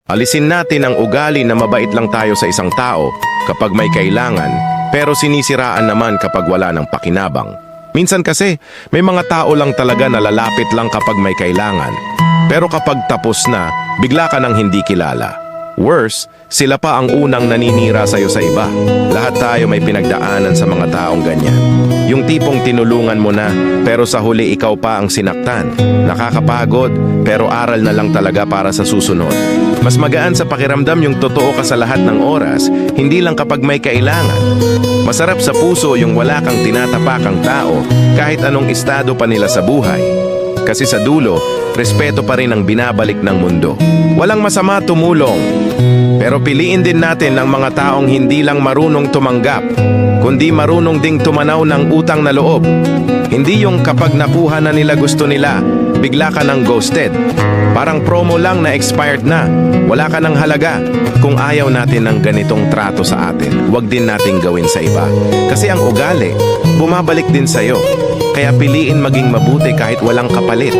Alisin natin ang ugali na mabait lang tayo sa isang tao kapag may kailangan, pero sinisiraan naman kapag wala ng pakinabang. Minsan kasi, may mga tao lang talaga na lalapit lang kapag may kailangan. Pero kapag tapos na, bigla ka nang hindi kilala. Worse, sila pa ang unang naninira sa'yo sa iba. Lahat tayo may pinagdaanan sa mga taong ganyan. Yung tipong tinulungan mo na, pero sa huli ikaw pa ang sinaktan. Nakakapagod, pero aral na lang talaga para sa susunod. Mas magaan sa pakiramdam yung totoo ka sa lahat ng oras, hindi lang kapag may kailangan. Masarap sa puso yung wala kang tinatapakang tao kahit anong estado pa nila sa buhay. Kasi sa dulo, respeto pa rin ang binabalik ng mundo. Walang masama tumulong. Pero piliin din natin ng mga taong hindi lang marunong tumanggap, kundi marunong ding tumanaw ng utang na loob. Hindi yung kapag nakuha na nila gusto nila, bigla ka ng ghosted. Parang promo lang na expired na. Wala ka ng halaga. Kung ayaw natin ng ganitong trato sa atin, huwag din nating gawin sa iba. Kasi ang ugali, bumabalik din sa'yo. Kaya piliin maging mabuti kahit walang kapalit.